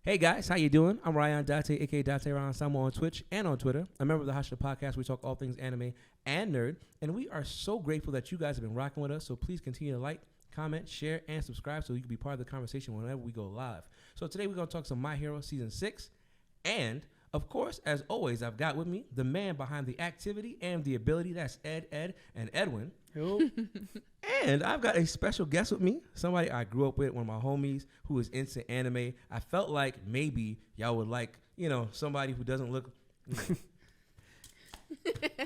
Hey guys, how you doing? I'm Ryan Date, aka Date Ryan Samo on Twitch and on Twitter. I'm a member of the Hashira podcast. We talk all things anime and nerd, and we are so grateful that you guys have been rocking with us. So please continue to like, comment, share, and subscribe so you can be part of the conversation whenever we go live. So today we're gonna talk some My Hero Season 6, and of course, as always, I've got with me the man behind the activity and the ability. That's Ed, and Edwin. And I've got a special guest with me, somebody I grew up with, one of my homies who is into anime. I felt like maybe y'all would like, somebody who doesn't look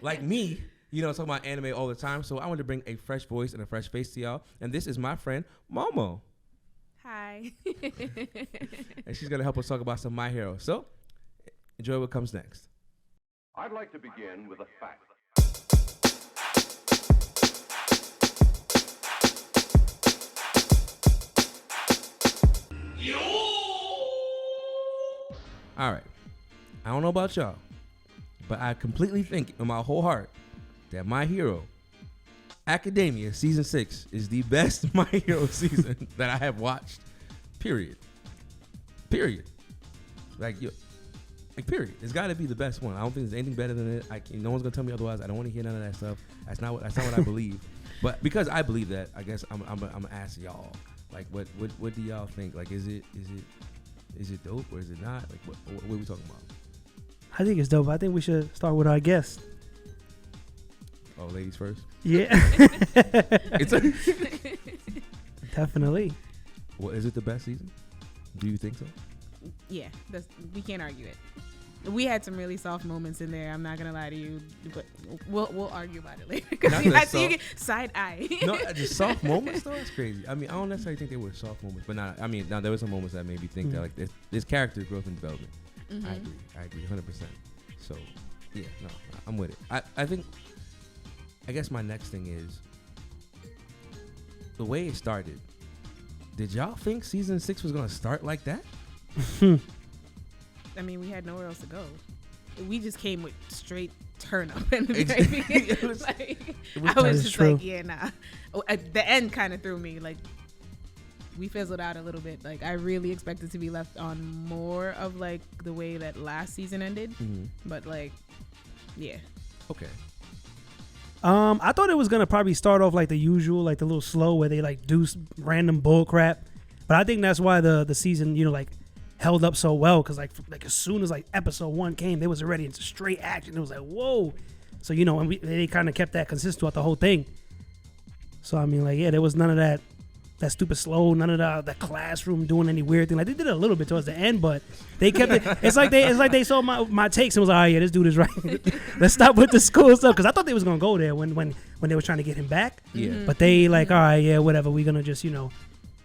like me, talking about anime all the time. So I wanted to bring a fresh voice and a fresh face to y'all. And this is my friend, Momo. Hi. And she's going to help us talk about some My Hero. So enjoy what comes next. I'd like to begin with a fact. All right. I don't know about y'all, but I completely think in my whole heart that My Hero Academia Season 6 is the best My Hero season that I have watched. Period. Period. Period. It's got to be the best one. I don't think there's anything better than it. No one's gonna tell me otherwise. I don't want to hear none of that stuff. That's not what I believe. But because I believe that, I guess I'm gonna ask y'all. Like, what do y'all think? Like, is it dope or is it not? Like, what are we talking about? I think it's dope. I think we should start with our guest. Oh, ladies first. Yeah. Definitely. Well, is it the best season? Do you think so? Yeah, we can't argue it. We had some really soft moments in there. I'm not gonna lie to you, but we'll argue about it later because you get side eye. No, just soft moments though. That's crazy. I mean, I don't necessarily think they were soft moments, but now there were some moments that made me think that like there's character growth and development. Mm-hmm. I agree, 100%. So yeah, no, I'm with it. I guess my next thing is the way it started. Did y'all think season 6 was gonna start like that? I mean, we had nowhere else to go. We just came with straight turn up in the very beginning. I was just like, yeah, nah. The end kind of threw me. Like, we fizzled out a little bit. Like, I really expected to be left on more of like the way that last season ended. Mm-hmm. But like, yeah. Okay. I thought it was gonna probably start off like the usual, like the little slow where they like do random bull crap. But I think that's why the season, held up so well, because like as soon as like episode 1 came, they was already into straight action. It was like, whoa. So when they kind of kept that consistent throughout the whole thing. So I mean, like, yeah, there was none of that stupid slow, none of the classroom doing any weird thing. Like, they did it a little bit towards the end, but they kept it. It's like they saw my takes and was like, oh yeah, this dude is right. Let's stop with the school stuff, because I thought they was gonna go there when they were trying to get him back. Yeah. Mm-hmm. But they like, all right, yeah, whatever. We're gonna just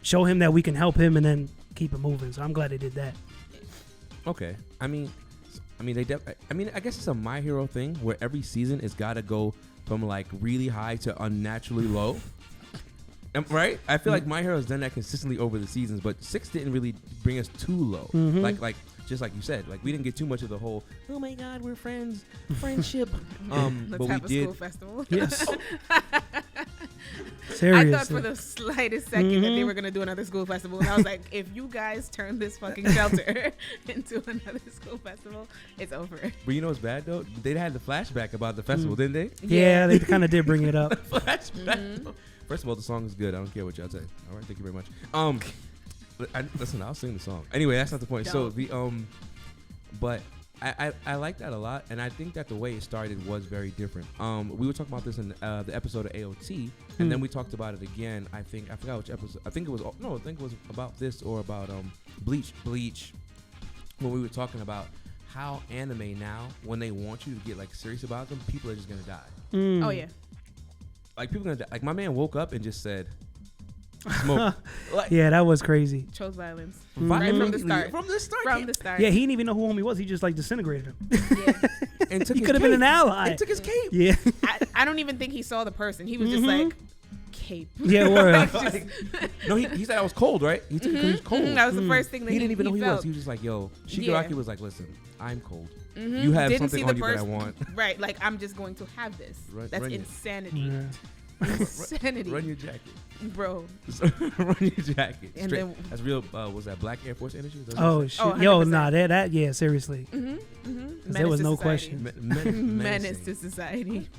show him that we can help him and then keep it moving. So I'm glad they did that. Okay. I guess it's a My Hero thing where every season it's got to go from like really high to unnaturally low. Right? I feel like My Hero's done that consistently over the seasons, but 6 didn't really bring us too low. Mm-hmm. Like just like you said, like we didn't get too much of the whole, oh my God, we're friends, friendship. Let's but have we did. School festival. Yes. Seriously. I thought for the slightest second that they were going to do another school festival. And I was like, if you guys turn this fucking shelter into another school festival, it's over. But you know what's bad, though? They had the flashback about the festival, didn't they? Yeah, they kind of did bring it up. Flashback. Mm-hmm. First of all, the song is good. I don't care what y'all say. All right, thank you very much. Listen, I'll sing the song. Anyway, that's not the point. So but I like that a lot, and I think that the way it started was very different. We were talking about this in the episode of AOT, and then we talked about it again. I forgot which episode. I think it was about this or about Bleach, when we were talking about how anime now, when they want you to get like serious about them, people are just gonna die. Oh yeah. Like people gonna die. Like my man woke up and just said, "Smoke." Yeah, that was crazy. Chose violence. Right from the start. From the start. Yeah, he didn't even know who homie was. He just like disintegrated him. Yeah. And took he could have been an ally. And took his cape. Yeah. I don't even think he saw the person. He was just like, cape. Yeah, word. No, he said I was cold, right? He took it because he was cold. That was the first thing that he didn't even know who he felt. was. He was just like, yo, Shigaraki was like, listen, I'm cold. Mm-hmm. You have Didn't something on you that I want. Right, like I'm just going to have this. That's insanity. Yeah. Insanity. Run your jacket. Bro. Run your jacket. And Straight. then- That's real. Was that Black Air Force energy? Oh shit! Oh, Yo, 100%. nah, that yeah, seriously. There was no question. Menace to society.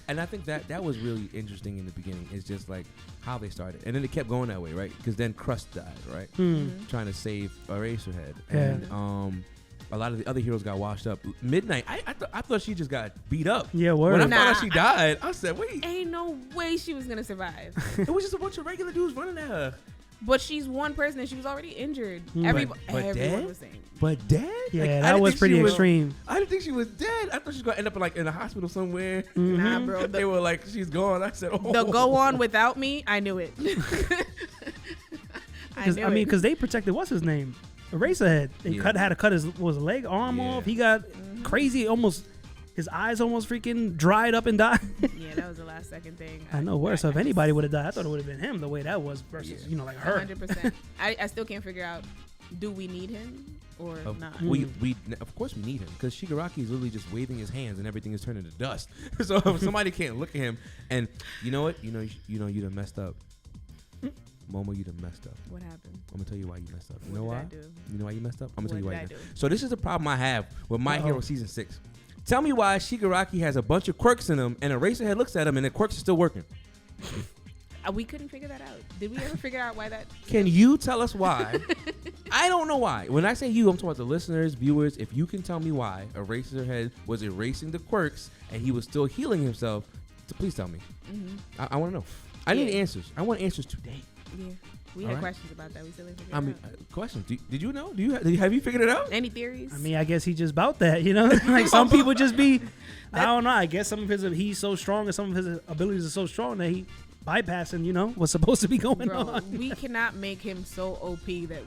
And I think that was really interesting in the beginning. It's just like how they started, and then it kept going that way, right? Because then Crust died, right? Trying to save Eraserhead, and a lot of the other heroes got washed up. Midnight, I thought she just got beat up. Yeah, word. When I found out she died, I said, wait, Ain't no way she was gonna survive. it was just a bunch of regular dudes running at her. But she's one person and she was already injured. But Everyone dead? was saying. But dead? Yeah, Like, I that didn't was think pretty she extreme. I didn't think she was dead. I thought she was gonna end up in a hospital somewhere. Nah, bro. They were like, she's gone. I said, oh. The go on without me, I knew it. Because they protected what's his name, Eraserhead. They had to cut his leg, arm off. He got crazy, almost his eyes almost freaking dried up and died. Yeah, that was the last second thing. I know worse. So if anybody would have died, I thought it would have been him. The way that was versus like her. 100%. I still can't figure out. Do we need him or not? We of course we need him because Shigaraki is literally just waving his hands and everything is turning to dust. So if somebody can't look at him, and you know what, you done messed up. Momo, you done messed up. What happened? I'm gonna tell you why you messed up. You What know did why? I do? You know why you messed up? I'm gonna tell you What why. did I do? So this is the problem I have with My Hero Season 6. Tell me why Shigaraki has a bunch of quirks in him and Eraserhead looks at him and the quirks are still working. We couldn't figure that out. Did we ever figure out why that? Can you tell us why? I don't know why. When I say you, I'm talking about the listeners, viewers. If you can tell me why Eraserhead was erasing the quirks and he was still healing himself, please tell me. I want to know. I need answers. I want answers today. Yeah, we All had right. questions about that. We still didn't figure it out. Questions. Did you know? Have you figured it out? Any theories? I mean, I guess he just about that, like some people just be. I don't know. I guess some of he's so strong, and some of his abilities are so strong that he bypassing, what's supposed to be going on. We cannot make him so OP that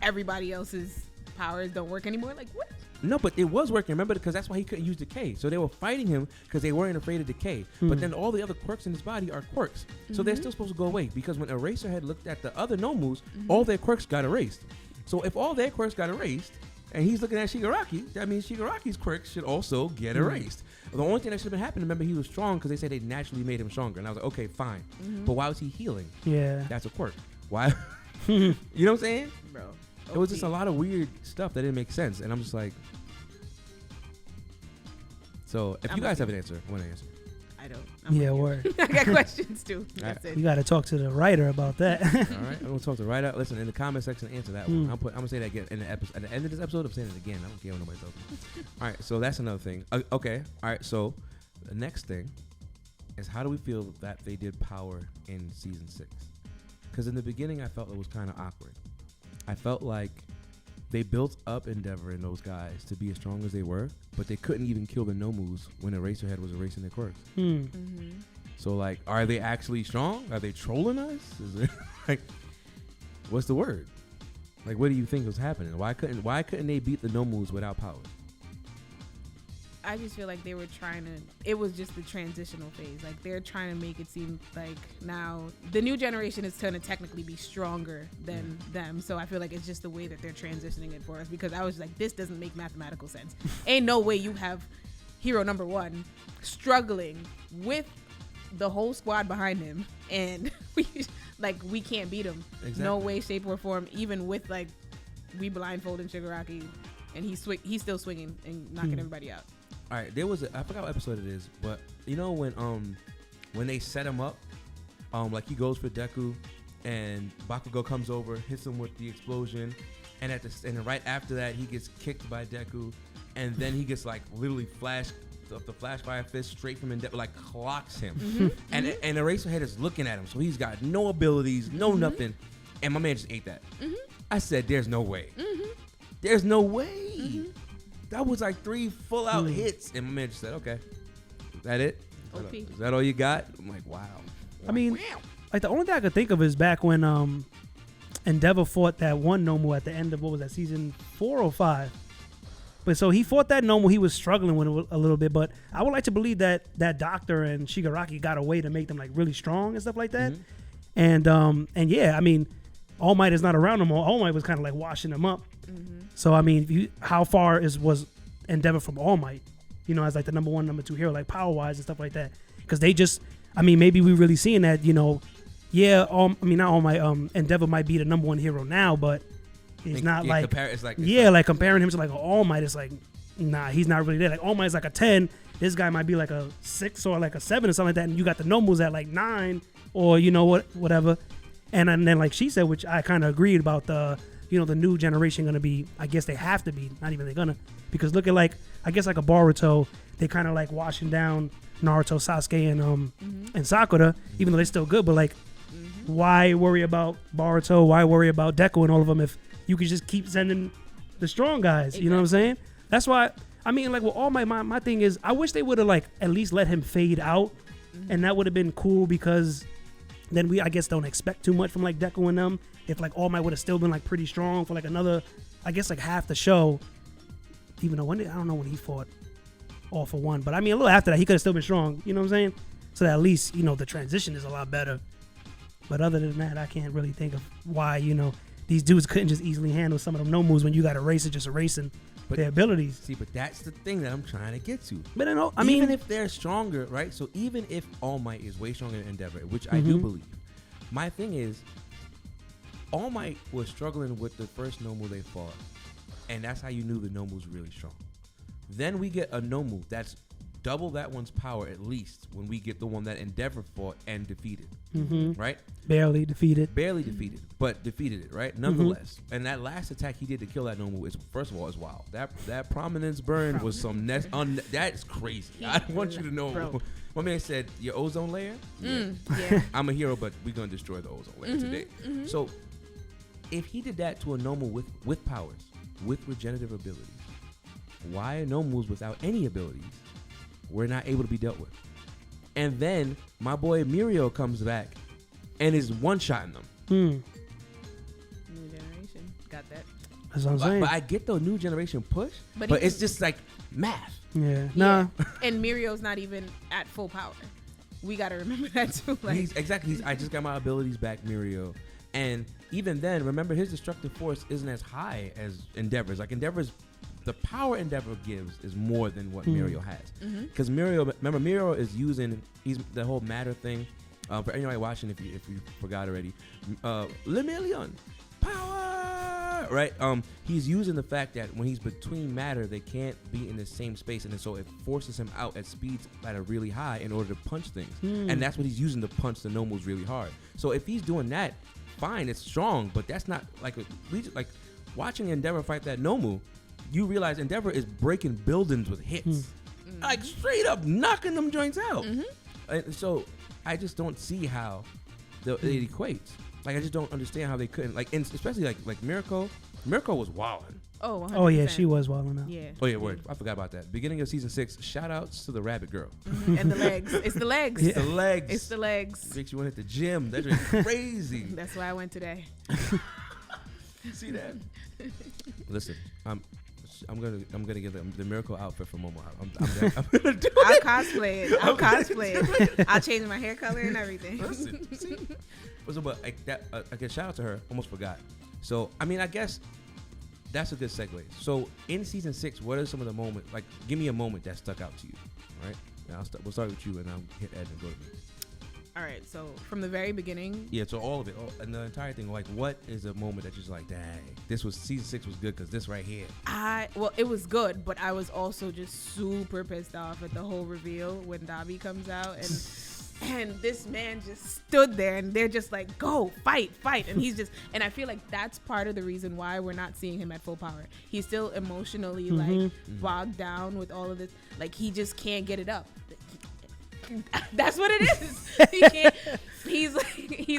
everybody else's powers don't work anymore. Like what? No, but it was working. Remember, because that's why he couldn't use decay. So they were fighting him because they weren't afraid of decay. But then all the other quirks in his body are quirks, so they're still supposed to go away. Because when Eraserhead looked at the other Nomus, all their quirks got erased. So if all their quirks got erased, and he's looking at Shigaraki, that means Shigaraki's quirks should also get erased. The only thing that should have been happening, remember, he was strong because they said they naturally made him stronger. And I was like, okay, fine. But why was he healing? Yeah. That's a quirk. Why? You know what I'm saying? Bro. It was just a lot of weird stuff that didn't make sense. And I'm just like... So, if you guys have an answer, I want to answer. I don't. Word. I got questions too. That's it. You got to talk to the writer about that. All right, I'm gonna talk to right out. Listen, in the comment section, answer that one. I'm gonna say that again in the episode. At the end of this episode, I'm saying it again. I don't care what nobody tells me. All right, so that's another thing. Okay, all right. So the next thing is, how do we feel that they did power in season 6? Because in the beginning, I felt it was kind of awkward. I felt like they built up Endeavor and those guys to be as strong as they were, but they couldn't even kill the Nomus when Eraserhead was erasing their quirks. So, like, are they actually strong? Are they trolling us? Is it like, what's the word? Like, what do you think was happening? Why couldn't they beat the Nomus without power? I just feel like they were trying to. It was just the transitional phase. Like they're trying to make it seem like now the new generation is going to technically be stronger than them. So I feel like it's just the way that they're transitioning it for us. Because I was like, this doesn't make mathematical sense. Ain't no way you have hero number 1 struggling with the whole squad behind him, and we can't beat him. Exactly. No way, shape, or form. Even with like we blindfolding Shigaraki, and he's still swinging and knocking everybody out. All right, I forgot what episode it is, but you know when they set him up, like he goes for Deku, and Bakugo comes over, hits him with the explosion, and then right after that he gets kicked by Deku, and then he gets like literally the flash fire fist straight from Endeavor, like clocks him, and Eraserhead is looking at him, so he's got no abilities, no nothing, and my man just ate that. I said, "There's no way. There's no way." That was like 3 full out hits, and my man just said, "Okay, is that it? Is that all you got?" I'm like, "Wow." I mean, like the only thing I could think of is back when Endeavor fought that one Nomu at the end of what was that, season 4 or 5. But so he fought that Nomu. He was struggling with it a little bit, but I would like to believe that Doctor and Shigaraki got a way to make them like really strong and stuff like that. And yeah, I mean, All Might is not around no more. All Might was kind of like washing them up. So I mean, how far was Endeavor from All Might? As like the number 1, number 2 hero, like power wise and stuff like that. Because they just I mean, maybe we really seeing that, yeah, not All Might, Endeavor might be the number one hero now, but it's not like, like comparing him to like All Might, it's like, nah, he's not really there. Like All Might's like a 10, this guy might be like a 6 or like a 7 or something like that, and you got the Nobles at like 9 or whatever. And then like she said, which I kind of agreed about, the new generation gonna be, I guess they have to be, not even they're gonna, because look at like, I guess like a Boruto, they kind of like washing down Naruto, Sasuke, and Sakura, even though they're still good, but like, why worry about Boruto? Why worry about Deku and all of them if you could just keep sending the strong guys? Exactly. You know what I'm saying? That's why, I mean, like, with All Might, my thing is, I wish they would have like at least let him fade out, and that would have been cool, because then we, I guess, don't expect too much from like Deku and them. If like All Might would have still been like pretty strong for like another, I guess, like half the show, even though I don't know when he fought All for One, but I mean, a little after that, he could have still been strong. You know what I'm saying? So that at least, the transition is a lot better. But other than that, I can't really think of why, these dudes couldn't just easily handle some of them no moves when you got a racer just erasing their abilities. See, but that's the thing that I'm trying to get to. But even if they're stronger, right? So even if All Might is way stronger than Endeavor, which I do believe, my thing is, All Might was struggling with the first Nomu they fought, and that's how you knew the Nomu's really strong. Then we get a Nomu that's double that one's power at least when we get the one that Endeavor fought and defeated, right? Barely defeated, but defeated it, right? Nonetheless, and that last attack he did to kill that Nomu is, first of all, is wild. That prominence burn was some that's crazy. I want you to know. Bro. My man said, your ozone layer? Yeah. I'm a hero, but we're going to destroy the ozone layer today. So if he did that to a Nomu with powers, with regenerative abilities, why are Nomus without any abilities were not able to be dealt with? And then my boy Mirio comes back and is one-shotting them. New generation. Got that. That's what I'm saying. But I get the new generation push, but it's just like math. Yeah. Nah. And Mirio's not even at full power. We got to remember that too. Like, I just got my abilities back, Mirio. And even then, remember, his destructive force isn't as high as Endeavor's. Like, the power Endeavor gives is more than what Mirio has. Because Mirio is using, he's the whole matter thing. For anybody watching, if you forgot already, Lemillion, power, right? He's using the fact that when he's between matter, they can't be in the same space, and so it forces him out at speeds that are really high in order to punch things. And that's what he's using to punch the Nomus really hard. So if he's doing that, fine, it's strong, but that's not like watching Endeavor fight that Nomu. You realize Endeavor is breaking buildings with hits, like straight up knocking them joints out. And so I just don't see how it equates. Like, I just don't understand how they couldn't. Like, and especially like Miracle. Miracle was wilding. Oh, 100%. Oh yeah, she was wilding out. Yeah. Oh yeah, word. I forgot about that. Beginning of season 6. Shout outs to the Rabbit Girl. And the legs. It's the legs. It's the legs. It's the legs. Makes you want to hit the gym. That's just crazy. That's why I went today. See that? Listen, I'm gonna get the Miracle outfit for Momo. I'm gonna do it. I'll cosplay it. I'll cosplay it. I'll change my hair color and everything. Listen, see? But like that, again, shout out to her. Almost forgot. So I mean, I guess that's a good segue. So in season 6, what are some of the moments? Like, give me a moment that stuck out to you, right? Now we'll start with you, and I'll hit Ed and go to me. All right, so from the very beginning. Yeah, so all of it, and the entire thing. Like, what is a moment that you're just like, dang, season 6 was good because this right here. Well, it was good, but I was also just super pissed off at the whole reveal when Dabi comes out and this man just stood there and they're just like, go fight, and he's just, and I feel like that's part of the reason why we're not seeing him at full power. He's still emotionally like bogged down with all of this, like he just can't get it up. That's what it is. He can't. He's.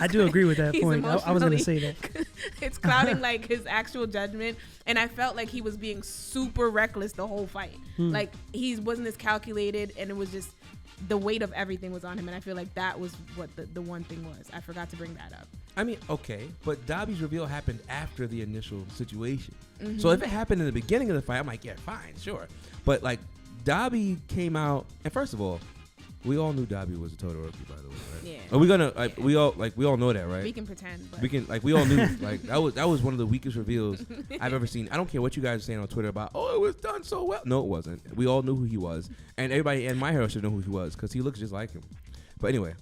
I do agree with that point. I was gonna say that. It's clouding like his actual judgment, and I felt like he was being super reckless the whole fight. Like he wasn't as calculated, and it was just the weight of everything was on him. And I feel like that was what the one thing was. I forgot to bring that up. I mean, okay, but Dabi's reveal happened after the initial situation. So if it happened in the beginning of the fight, I'm like, yeah, fine, sure. But like Dabi came out, and first of all, we all knew Dabi was a Todoroki, by the way, right? Yeah. Are we gonna we all know that, right? We can pretend, but we can we all knew like that was one of the weakest reveals I've ever seen. I don't care what you guys are saying on Twitter about, oh, it was done so well. No, it wasn't. We all knew who he was, and everybody and My Hero should know who he was because he looks just like him. But anyway,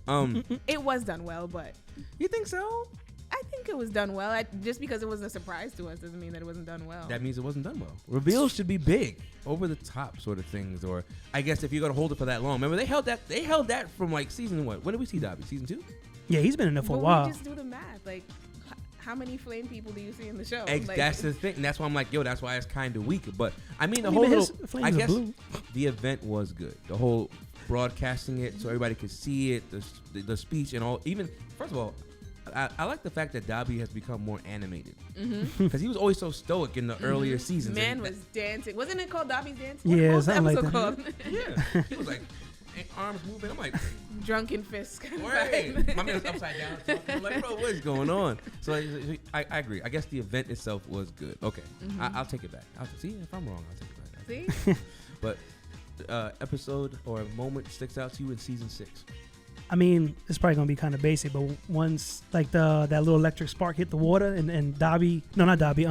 it was done well, but you think so? I think it was done well. Just because it wasn't a surprise to us doesn't mean that it wasn't done well. That means it wasn't done well. Reveals should be big, over the top sort of things, or I guess if you're gonna hold it for that long. Remember they held that from like season what? When did we see Dobby? Season 2? Yeah, he's been in there for a But while. we just do the math. Like, how many flame people do you see in the show? Like, That's the thing. And that's why I'm like, yo, that's why it's kind of weak. But I mean, the I whole mean, little, his flames I are guess blue. the event was good. The whole broadcasting it so everybody could see it, the speech and all. Even first of all, I like the fact that Dobby has become more animated because he was always so stoic in the earlier seasons. Man was dancing. Wasn't it called Dobby's Dance? Yeah, what was the something like episode that. called? Yeah, he was like arms moving. I'm like, Drunken Fist. Kind of wait, vibe. my man was upside down. I'm like, bro, what is going on? So I agree. I guess the event itself was good. Okay, I'll take it back. See if I'm wrong, I'll take it back. See? But episode or moment sticks out to you in season 6? I mean, it's probably gonna be kind of basic, but once like that little electric spark hit the water and Dobby, no, not Dobby,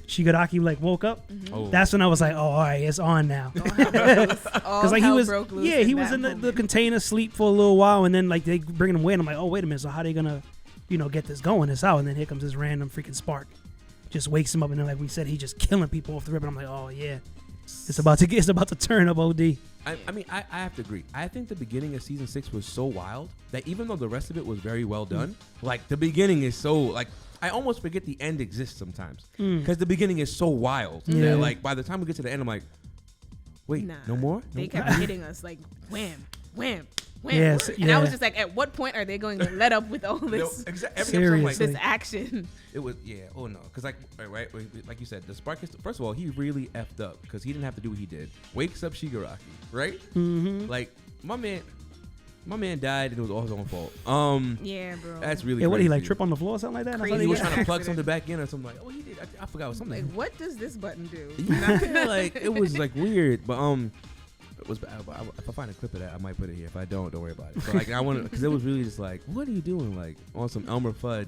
Shigaraki like woke up. Oh. That's when I was like, oh, all right, it's on now. Because Like he was, he was in the container sleep for a little while, and then like they bringing him away, and I'm like, oh, wait a minute, so how they gonna, get this going, this out, and then here comes this random freaking spark, just wakes him up, and then like we said, he's just killing people off the rip, and I'm like, oh yeah, it's about to turn up OD. I mean, I have to agree. I think the beginning of season 6 was so wild that even though the rest of it was very well done, like the beginning is so like I almost forget the end exists sometimes because the beginning is so wild that like by the time we get to the end, I'm like, wait, no more? They kept hitting us like wham, wham, wham. Yes, and I was just like, at what point are they going to let up with all this? Seriously. This action. It was oh no, because like right, like you said, the spark. First of all, he really effed up because he didn't have to do what he did. Wakes up Shigaraki, right? Mm-hmm. Like my man died and it was all his own fault. Yeah, bro. That's really Yeah, what did he like crazy. trip on the floor or something like that? I thought He was got- trying to plug something back in or something like. Oh, he did. I forgot what something. Like, what does this button do? Yeah, like it was like weird, but it was. If I find a clip of that, I might put it here. If I don't worry about it. But like I want to, because it was really just like, what are you doing? Like on some Elmer Fudd,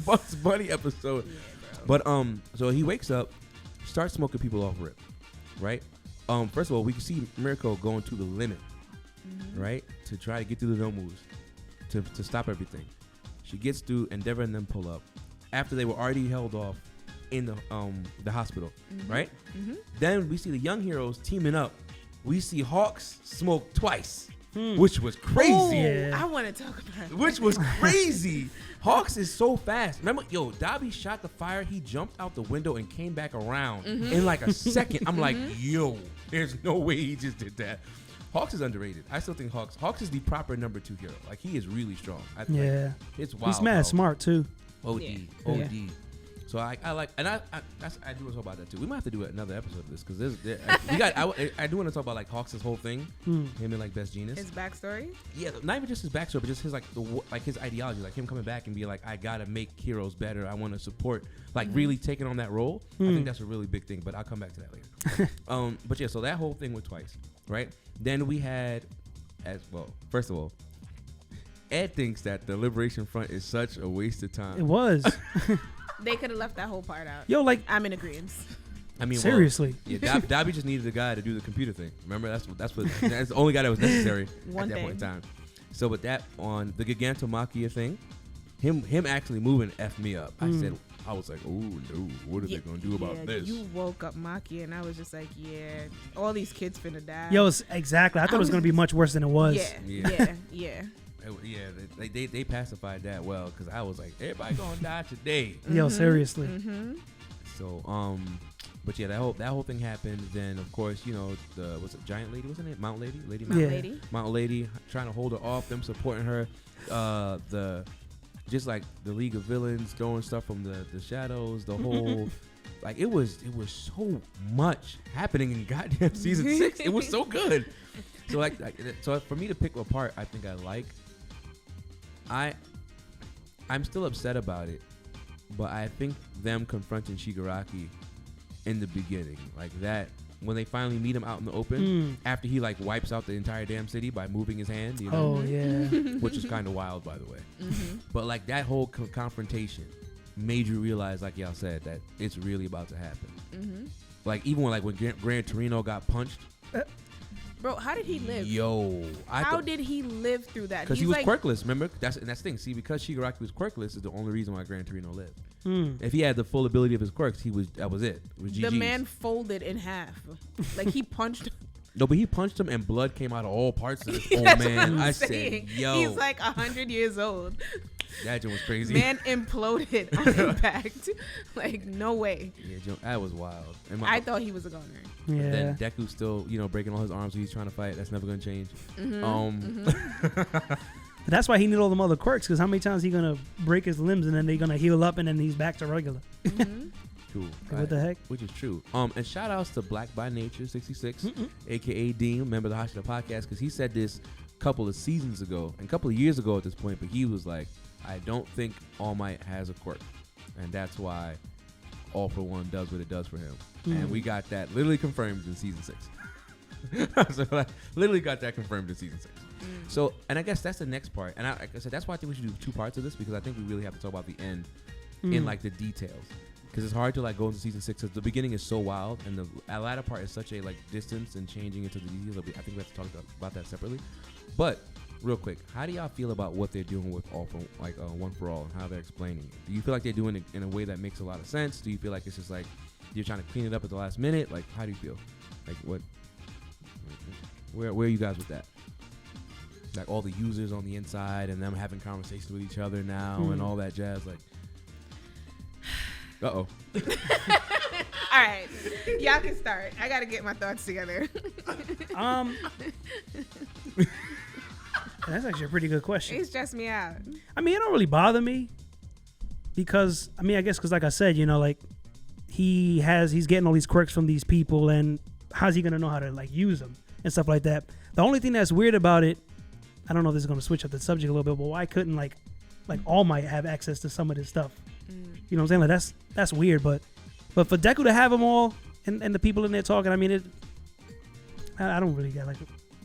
Bugs Bunny episode. Yeah, But so he wakes up, starts smoking people off rip, right? First of all, we can see Mirko going to the limit, right, to try to get through the no moves, to stop everything. She gets through, Endeavor and them pull up after they were already held off in the hospital, right? Then we see the young heroes teaming up. We see Hawks smoke twice, which was crazy. Oh, Yeah. I want to talk about it. Which was crazy. Hawks is so fast. Remember, Dobby shot the fire. He jumped out the window and came back around in like a second. I'm like, yo, there's no way he just did that. Hawks is underrated. I still think Hawks is the proper number 2 hero. Like he is really strong. Yeah. It's wild. He's mad smart too. OD. Yeah. OD. So I like, and I do want to talk about that too. We might have to do another episode of this because I do want to talk about like Hawks' whole thing, him and like Best Genius. His backstory? Yeah, not even just his backstory, but just his like his ideology, like him coming back and be like, I gotta make heroes better. I want to support, like really taking on that role. I think that's a really big thing, but I'll come back to that later. But yeah, so that whole thing with Twice, right? Then we had, as well. First of all, Ed thinks that the Liberation Front is such a waste of time. It was. They could have left that whole part out. Yo, like I'm in agreement. I mean, seriously. Well, yeah, Dobby just needed a guy to do the computer thing. Remember, that's the only guy that was necessary at that point in time. So with that on the Gigantomachia thing, him actually moving effed me up. I was like, oh no, what are they gonna do about this? You woke up Maki and I was just like, yeah, all these kids finna die. Yo, exactly. I thought it was gonna be much worse than it was. Yeah. Yeah, they pacified that well because I was like, everybody gonna die today. Yo, seriously. So but yeah, that whole thing happened. Then of course, was it Giant Lady? Wasn't it Mount Lady? Mount Lady trying to hold her off. Them supporting her. Just like the League of Villains throwing stuff from the shadows. The whole like it was so much happening in goddamn season 6. It was so good. So so for me to pick apart, I think I like. I'm still upset about it, but I think them confronting Shigaraki in the beginning, like that, when they finally meet him out in the open, after he like wipes out the entire damn city by moving his hand, Oh yeah, which is kind of wild, by the way. But like that whole confrontation made you realize, like y'all said, that it's really about to happen. Like even when Gran Torino got punched. Bro, how did he live? Yo, how did he live through that? Because he was quirkless. Remember, that's the thing. See, because Shigaraki was quirkless is the only reason why Gran Torino lived. If he had the full ability of his quirks, that was it. It was GG's. The man folded in half, like he punched. No, but he punched him and blood came out of all parts of this old man. I said, yo. He's like 100 years old. That joke was crazy. Man imploded on impact. Like, no way. Yeah, that was wild. I thought he was a goner. Yeah. Then Deku's still, breaking all his arms, so he's trying to fight. That's never going to change. That's why he need all them other quirks, because how many times he going to break his limbs and then they going to heal up and then he's back to regular? True. What the heck? Which is true. And shout outs to Black by Nature 66, a.k.a. Dean, member of the Hashira podcast, because he said this a couple of seasons ago, and a couple of years ago at this point, but he was like, I don't think All Might has a quirk. And that's why All For One does what it does for him. And we got that literally confirmed in season 6. So literally got that confirmed in season 6. So, and I guess that's the next part. And like I said, that's why I think we should do 2 parts of this, because I think we really have to talk about the end in like the details. Because it's hard to like go into season 6 because the beginning is so wild and the latter part is such a like distance and changing into the details. I think we have to talk about that separately. But real quick, how do y'all feel about what they're doing with All For One For All and how they're explaining it? Do you feel like they're doing it in a way that makes a lot of sense? Do you feel like it's just like you're trying to clean it up at the last minute? Like, how do you feel? Like, what? Where are you guys with that? Like all the users on the inside and them having conversations with each other now and all that jazz. Like, uh-oh. All right, y'all can start. I gotta get my thoughts together. That's actually a pretty good question. It stressed me out. I mean, it don't really bother me because I guess because like I said, like he's getting all these quirks from these people, and how's he gonna know how to like use them and stuff like that? The only thing that's weird about it, I don't know if this is gonna switch up the subject a little bit, but why couldn't like All Might have access to some of this stuff? You know what I'm saying? Like that's weird, but for Deku to have them all and the people in there talking, I mean, I don't really got like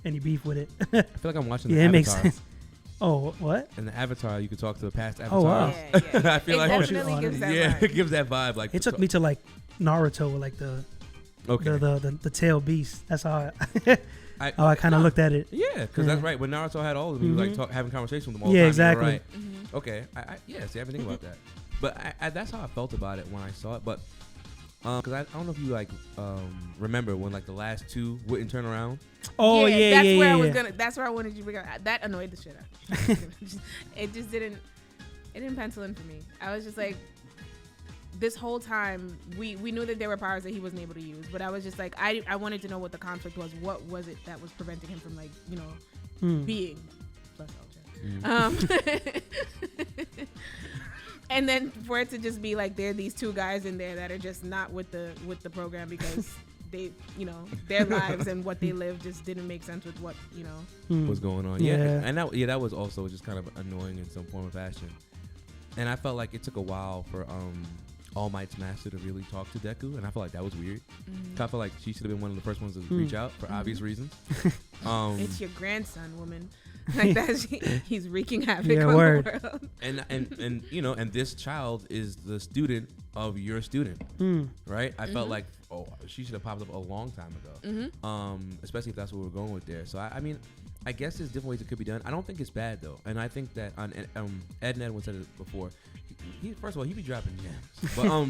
any beef with it. I feel like I'm watching the Avatar. It makes Avatar. sense. Oh, what? In the Avatar, you could talk to the past Avatars. Oh, wow. Yeah. I feel it like definitely gives that vibe. it gives that vibe. Like It took me to like Naruto with like the tail beast. That's how I kind of looked at it. Yeah, because that's right. When Naruto had all of them, he was like having conversation with them all the Yeah, time. exactly. Right. Okay. Yeah, see, I didn't think about that. But that's how I felt about it when I saw it. But because I don't know if you like remember when like the last 2 wouldn't turn around. Oh yeah, that's where I was yeah. gonna. That's where I wanted you to bring up. That annoyed the shit out of me. It just didn't. It didn't pencil in for me. I was just like, this whole time we knew that there were powers that he wasn't able to use, but I was just like, I wanted to know what the conflict was. What was it that was preventing him from like being plus ultra? And then for it to just be like there are these 2 guys in there that are just not with the program because they their lives and what they live just didn't make sense with what was going on. Yeah. And that was also just kind of annoying in some form of fashion. And I felt like it took a while for All Might's master to really talk to Deku, and I felt like that was weird. I felt like she should have been one of the first ones to reach out for obvious reasons. It's your grandson, woman. Like that, he's wreaking havoc on word. the world. And this child is the student of your student, right? I felt like she should have popped up a long time ago, especially if that's what we're going with there. So I mean, I guess there's different ways it could be done. I don't think it's bad though, and I think that Ed and Edwin said it before. He first of all, he be dropping gems, but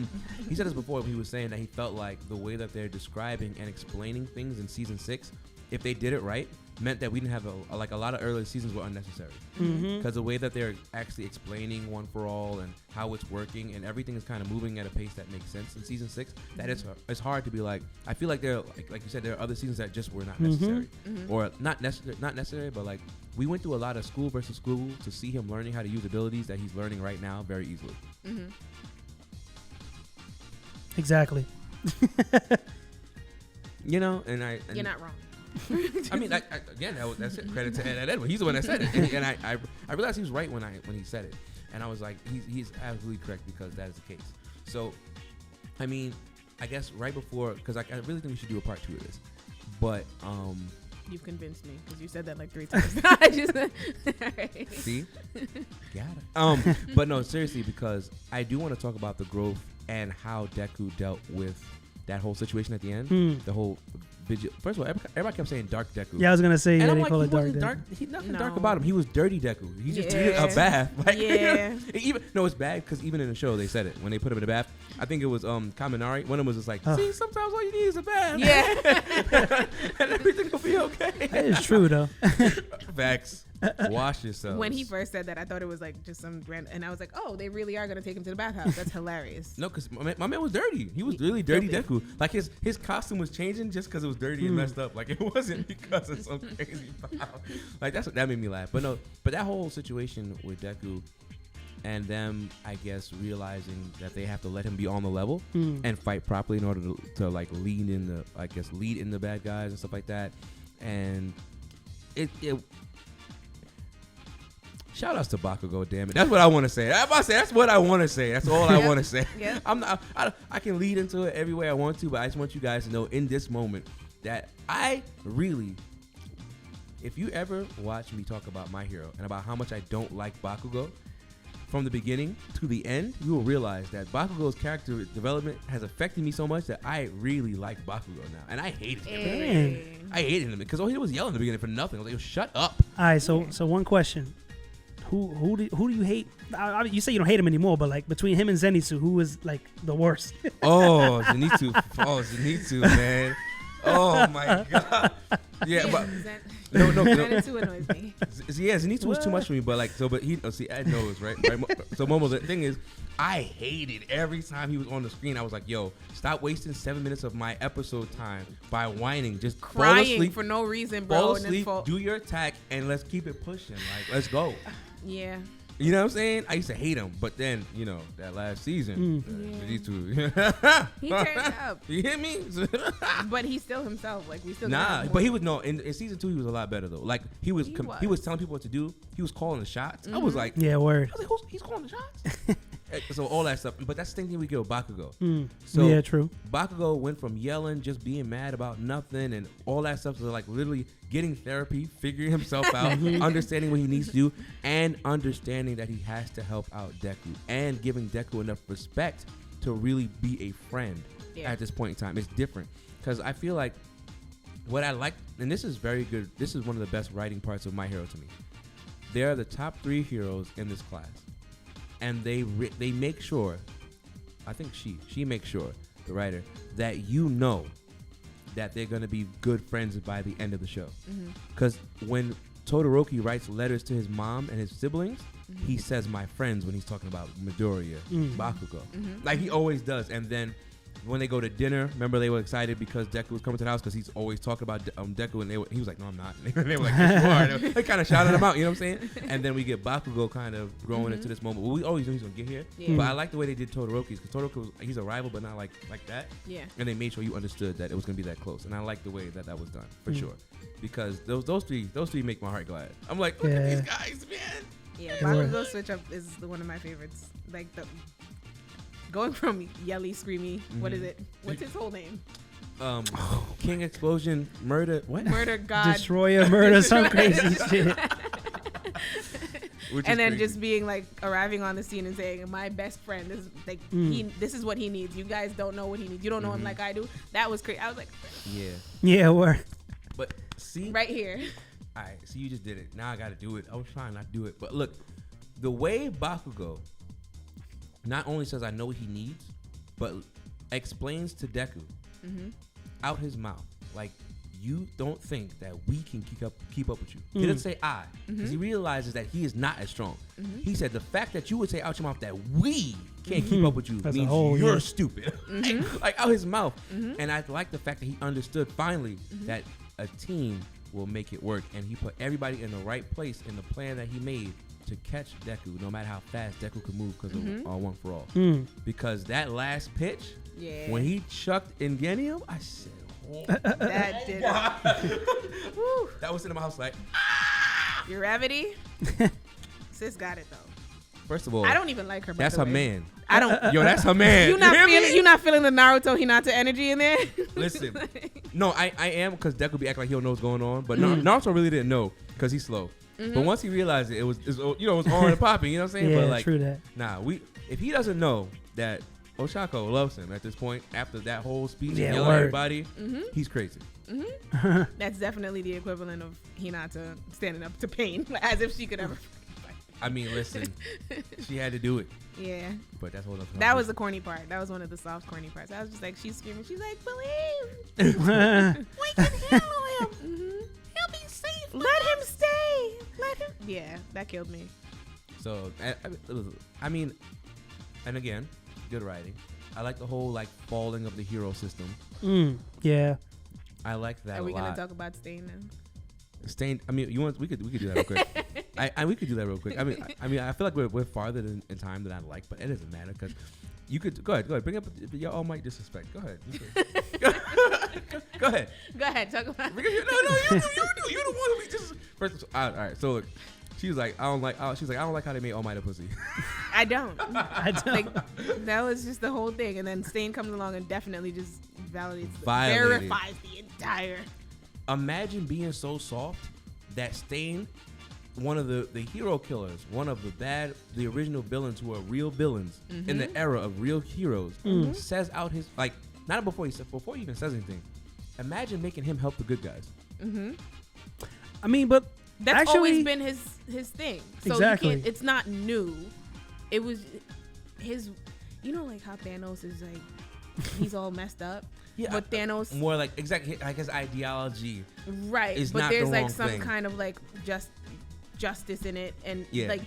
he said this before. He was saying that he felt like the way that they're describing and explaining things in season 6, if they did it right, meant that we didn't have a lot of earlier seasons were unnecessary because the way that they're actually explaining One For All and how it's working and everything is kind of moving at a pace that makes sense in season 6. That it's hard to be like, I feel like there like you said, there are other seasons that just were not necessary or not necessary, but like we went through a lot of school versus school to see him learning how to use abilities that he's learning right now very easily. Exactly. And you're not wrong. I mean, again, that's it. Credit to Ed Edwin. He's the one that said it, and I realized he was right when he said it, and I was like, he's absolutely correct because that is the case. So, I mean, I guess right before, because I really think we should do a part 2 of this, but You've convinced me because you said that like 3 times. I just right. See, got it. But no, seriously, because I do want to talk about the growth and how Deku dealt with that whole situation at the end, the whole first of all, everybody kept saying Dark Deku. Yeah, I was gonna say and yeah, I'm they like, call he it Dark wasn't Deku. dark. He nothing dark about him. He was Dirty Deku. He just needed a bath. Like, even no, it's bad because even in the show they said it when they put him in the bath. I think it was Kaminari. One of them was just like, see, sometimes all you need is a bath. Yeah. And everything will be okay. That is true though. Facts. Wash yourself. When he first said that, I thought it was like just some grand, and I was like, oh, they really are gonna take him to the bathhouse. That's hilarious. No, because my man was dirty. He was really dirty Deku. Like his costume was changing just because it was dirty and messed up. Like it wasn't because of some crazy foul. Like that made me laugh. But no, but that whole situation with Deku and them, I guess, realizing that they have to let him be on the level and fight properly in order to like lead in the bad guys and stuff like that. And it shout outs to Bakugo, damn it. That's what I want to say. That's what I want to say. That's all I want to say. Yeah. I can lead into it every way I want to, but I just want you guys to know in this moment that I really, if you ever watch me talk about My Hero and about how much I don't like Bakugo, from the beginning to the end, you will realize that Bakugo's character development has affected me so much that I really like Bakugo now. And I hated him. I hated him because all he did was yell in the beginning for nothing. I was like, shut up. All right, so one question. Who do you hate? You say you don't hate him anymore, but like between him and Zenitsu, who is like the worst? Zenitsu, man. Oh my god. Yeah, but no. Zenitsu annoys me. Yeah, Zenitsu was too much for me, but Ed knows, right? So Momo, the thing is, I hated every time he was on the screen. I was like, yo, stop wasting 7 minutes of my episode time by whining, just crying fall asleep, for no reason, bro. fall asleep, do your attack, and let's keep it pushing. Like, let's go. Yeah. You know what I'm saying? I used to hate him, but then, that last season, Yeah. He turned up. You hear me? But he's still himself. Like, we still but he was in season 2 he was a lot better though. Like he was telling people what to do. He was calling the shots. I was like, yeah, word. I was like, he's calling the shots. So all that stuff. But that's the same thing we get with Bakugo. So yeah, true. Bakugo went from yelling, just being mad about nothing, and all that stuff to like literally getting therapy, figuring himself out, understanding what he needs to do, and understanding that he has to help out Deku, and giving Deku enough respect to really be a friend at this point in time. It's different because I feel like what I like, and this is very good. This is one of the best writing parts of My Hero to me. They are the top 3 heroes in this class. And they make sure, I think she makes sure, the writer, that that they're going to be good friends by the end of the show. Because when Todoroki writes letters to his mom and his siblings, he says my friends when he's talking about Midoriya, Bakugo. Like he always does. And then when they go to dinner, remember they were excited because Deku was coming to the house because he's always talking about Deku, and he was like, no, I'm not. They were like, yes, you are. They kind of shouted him out, you know what I'm saying? And then we get Bakugo kind of growing into this moment. Well, we always knew he's going to get here. Yeah. But I like the way they did Todoroki's because Todoroki, he's a rival, but not like that. Yeah. And they made sure you understood that it was going to be that close. And I like the way that was done, for sure. Because those three make my heart glad. I'm like, look at these guys, man. Yeah, Bakugo switch up is one of my favorites. Like going from yelly, screamy, what is it? What's his whole name? King Explosion, Murder, what? Murder God. Destroyer, murder, some crazy shit. And then just being like arriving on the scene and saying, my best friend, this is like this is what he needs. You guys don't know what he needs. You don't know him like I do. That was crazy. I was like, yeah, word. But see, right here. All right, so you just did it. Now I got to do it. I was trying not to do it, but look, the way Bakugo not only says I know what he needs, but explains to Deku out his mouth, like, you don't think that we can keep up with you. He doesn't say I, because he realizes that he is not as strong. He said the fact that you would say out your mouth that we can't keep up with you means you're stupid. Like out his mouth. And I like the fact that he understood finally that a team will make it work, and he put everybody in the right place in the plan that he made to catch Deku, no matter how fast Deku could move because of One For All. Because that last pitch, when he chucked Ingenium, I said, oh, that did that was in my house like, Your Gravity? Sis got it though. First of all, I don't even like her. That's her man. I don't. Yo, that's her man. You not feeling the Naruto Hinata energy in there? Listen, no, I am, because Deku be acting like he don't know what's going on, but Naruto really didn't know because he's slow. But once he realized it was on and popping. You know what I'm saying? Yeah, but like, true that. Nah, if he doesn't know that Oshako loves him at this point. After that whole speech, Yeah, yelling at word. everybody, he's crazy. That's definitely the equivalent of Hinata standing up to Pain, as if she could ever. I mean, listen, she had to do it. Yeah. But that's what that was the corny part. That was one of the soft, corny parts. I was just like, she's screaming. She's like, believe. We can handle him. He'll be safe. Let him stay. Let him. Yeah, that killed me. So, I mean, and again, good writing. I like the whole like falling of the hero system. Yeah. I like that. Are we a lot. gonna talk about Stain now? Stain. I mean, we could do that real quick. We could do that real quick. I mean, I feel like we're farther in time than I like, but it doesn't matter because you could go ahead. Bring up your All Might disrespect. Go ahead. Go ahead. Go ahead. Talk about. No, you the one who just first. All right. So she was like, I don't like how they made All Might a pussy. I don't. I don't. Like, that was just the whole thing, and then Stain comes along and definitely just verifies the entire. Imagine being so soft that Stain, one of the hero killers, one of the original villains who are real villains in the era of real heroes, says out his like not before he even says anything. Imagine making him help the good guys. I mean, but that's actually, always been his thing. So exactly. It's not new. It was his. You know, like how Thanos is like he's all messed up. Yeah, but Thanos more like exactly like his ideology, right? Is but not there's the like wrong some thing. kind of like justice in it, and like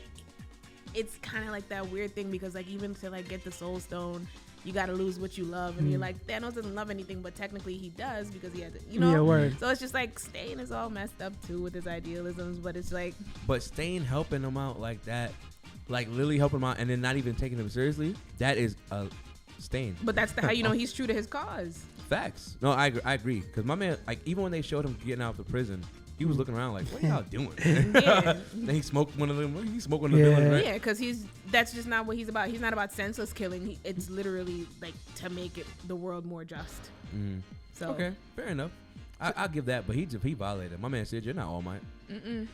it's kind of like that weird thing because like even to like get the Soul Stone, you got to lose what you love, and you're like Thanos doesn't love anything, but technically he does because he has it, you know. Yeah, word. So it's just like Stain is all messed up too with his idealisms, but it's like. But Stain helping him out like that, like Lily helping him out, and then not even taking him seriously, that is a Stain. But that's how you know he's true to his cause. Facts. No, I agree. Because my man, like, even when they showed him getting out of the prison, he was looking around like, what are y'all doing? Yeah. Then he smoked one of them. He smoked one of the villains, right? Yeah, because that's just not what he's about. He's not about senseless killing. It's literally like to make it the world more just. So Okay, fair enough. I'll give that, but he violated. My man said, you're not All Might.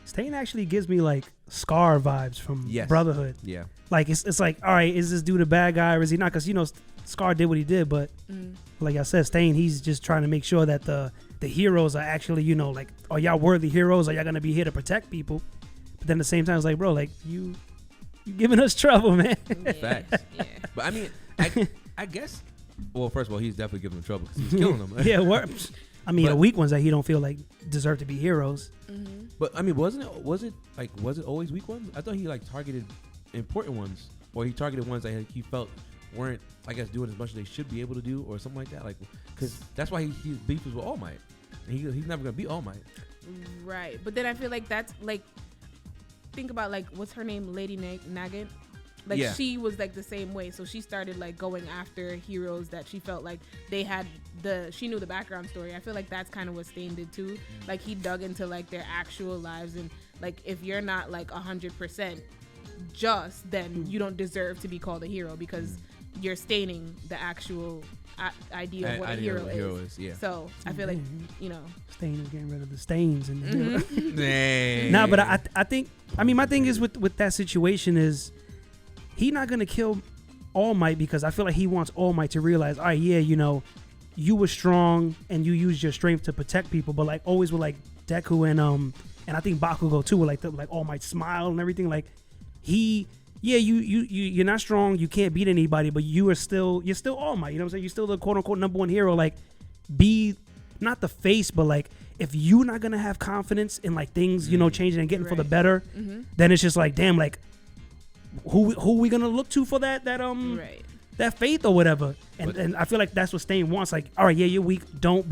Stain actually gives me like Scar vibes from Brotherhood. Yeah. Like it's like, all right, is this dude a bad guy or is he not? Because you know Scar did what he did, but like I said, Stain, he's just trying to make sure that the heroes are actually, you know, like, are y'all worthy heroes? Are y'all gonna be here to protect people? But then at the same time, it's like, bro, like you giving us trouble, man. Yeah. Facts. Yeah. But I mean, I guess. Well, first of all, he's definitely giving them trouble because he's killing them. Yeah. I mean, the weak ones that he don't feel like deserve to be heroes. But I mean, was it always weak ones? I thought he like targeted important ones, or he targeted ones that he felt weren't, I guess, doing as much as they should be able to do, or something like that. Like, because that's why his beef was with All Might. He's never gonna beat All Might. Right, but then I feel like that's like, think about like what's her name, Lady Nagant. Like she was like the same way, so she started like going after heroes that she felt like they had she knew the background story. I feel like that's kind of what Stain did too. Like he dug into like their actual lives, and like if you're not like 100% just, then you don't deserve to be called a hero because you're staining the actual idea of what a hero is. Yeah. So I feel like, you know, Stain is getting rid of the stains and Dang. nah, but I think, I mean, my thing is with that situation is he not gonna kill All Might because I feel like he wants All Might to realize, all right, yeah, you know, you were strong and you used your strength to protect people, but like always with like Deku and I think Bakugo too, with like All Might smile and everything, like you're not strong, you can't beat anybody, but you're still All Might, you know what I'm saying? You're still the quote unquote number one hero. Like, be not the face, but like if you're not gonna have confidence in like things, you know, changing and getting for the better, then it's just like, damn, like who we gonna look to for that faith or whatever. And I feel like that's what Stain wants. Like, all right, yeah, you're weak, don't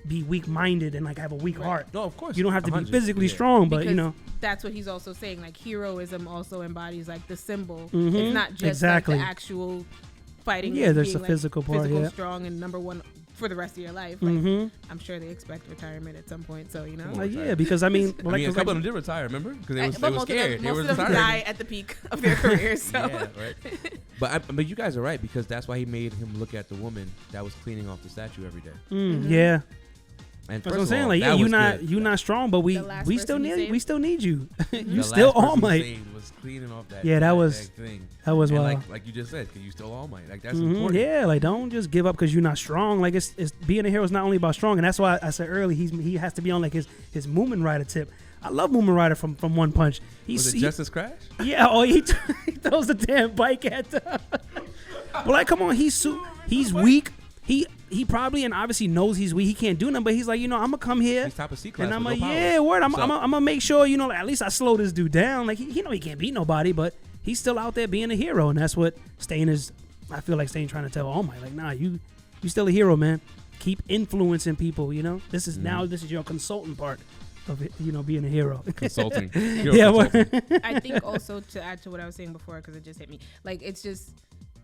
be weak-minded and like have a weak heart. No, of course. You don't have to be physically strong, but because you know. That's what he's also saying. Like heroism also embodies like the symbol. It's not just like the actual fighting. Yeah, there's being, a physical part. Physical, strong, and number one for the rest of your life. Like, I'm sure they expect retirement at some point. So you know. Yeah, because I mean, a couple of them did retire. Remember? Because they were scared. Most of them die at the peak of their careers. So. Yeah, right. But you guys are right because that's why he made him look at the woman that was cleaning off the statue every day. Yeah. And That's what I'm saying. Like, yeah, you not strong, but we still need you. You still All Might. Was cleaning off that. Yeah, that was thing. That was wild. Like you just said, because you still All Might. Like that's important. Yeah, like don't just give up because you're not strong. Like it's being a hero is not only about strong, and that's why I said earlier he has to be on like his Moomin Rider tip. I love Moomin Rider from One Punch. Was it Justice Crash? Yeah. Oh, he throws the damn bike at. But like, come on, he's weak. He probably and obviously knows he's weak. He can't do nothing, but he's like, I'm gonna come here. He's top of C-class and I'm like, word. I'm gonna make sure, like, at least I slow this dude down. Like he know he can't beat nobody, but he's still out there being a hero, and that's what Stain is. I feel like Stain trying to tell All Might, like, nah, you still a hero, man. Keep influencing people. This is now this is your consultant part of it, being a hero. Consulting. Consulting. I think also to add to what I was saying before, because it just hit me, like it's just.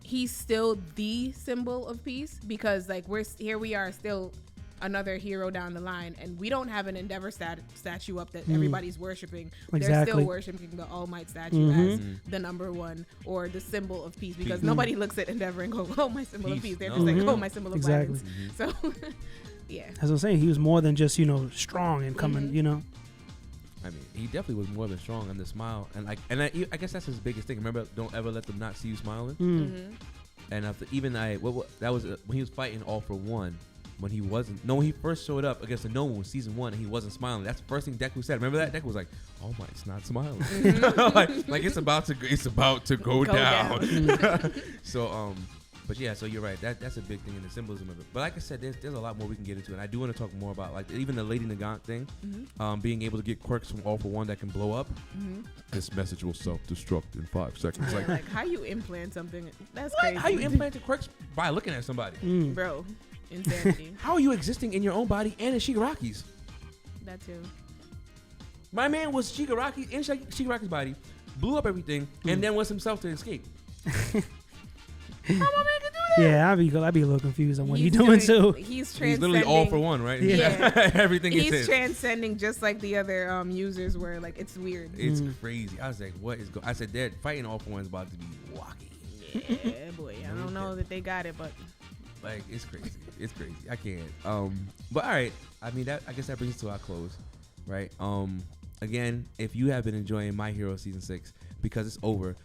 He's still the symbol of peace because like we are still another hero down the line, and we don't have an Endeavor statue up that everybody's worshiping. Exactly. They're still worshiping the All Might statue as the number one or the symbol of peace because nobody looks at Endeavor and go, "Oh, my symbol of peace." They're just like, "Oh, my symbol of violence." So, yeah. As I was saying, he was more than just strong and coming. I mean, he definitely was more than strong, and the smile, and I guess that's his biggest thing. Remember, don't ever let them not see you smiling. And that was when he was fighting All for One, when he wasn't. No, when he first showed up against the No One season 1, and he wasn't smiling. That's the first thing Deku said. Remember that? Deku was like, "Oh my, it's not smiling." like it's about to go down. So But yeah, so you're right. That's a big thing in the symbolism of it. But like I said, there's a lot more we can get into, and I do want to talk more about like even the Lady Nagant thing, being able to get quirks from All for One that can blow up. This message will self-destruct in 5 seconds. Like how you implant something? That's crazy. How you implant the quirks by looking at somebody, bro? Insanity. How are you existing in your own body and in Shigaraki's? That too. My man was Shigaraki in Shigaraki's body, blew up everything, and then was himself to escape. How my man can do that? Yeah, I'd be a little confused on what he's doing too. He's transcending. He's literally All for One, right? Yeah. Everything is his. He's transcending just like the other users were. Like it's weird. It's crazy. I was like, what is going? I said, they're fighting All for One is about to be walking. Yeah, boy. I don't know that they got it, but like it's crazy. It's crazy. I can't. But all right. I mean, I guess that brings us to our close, right? Again, if you have been enjoying My Hero season 6 because it's over.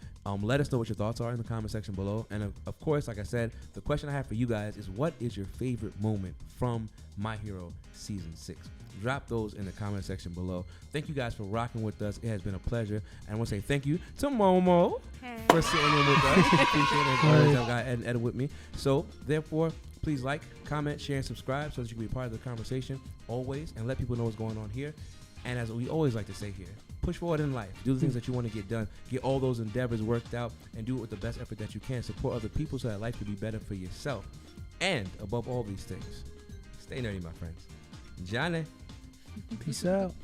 Let us know what your thoughts are in the comment section below. And of course, like I said, the question I have for you guys is, what is your favorite moment from My Hero Season 6? Drop those in the comment section below. Thank you guys for rocking with us. It has been a pleasure. And I want to say thank you to Momo for sitting in with us. Appreciate it. Always have got Ed with me. So, therefore, please like, comment, share, and subscribe so that you can be part of the conversation always and let people know what's going on here. And as we always like to say here, push forward in life. Do the things that you want to get done. Get all those endeavors worked out and do it with the best effort that you can. Support other people so that life can be better for yourself. And above all these things, stay nerdy, my friends. Johnny. Peace out.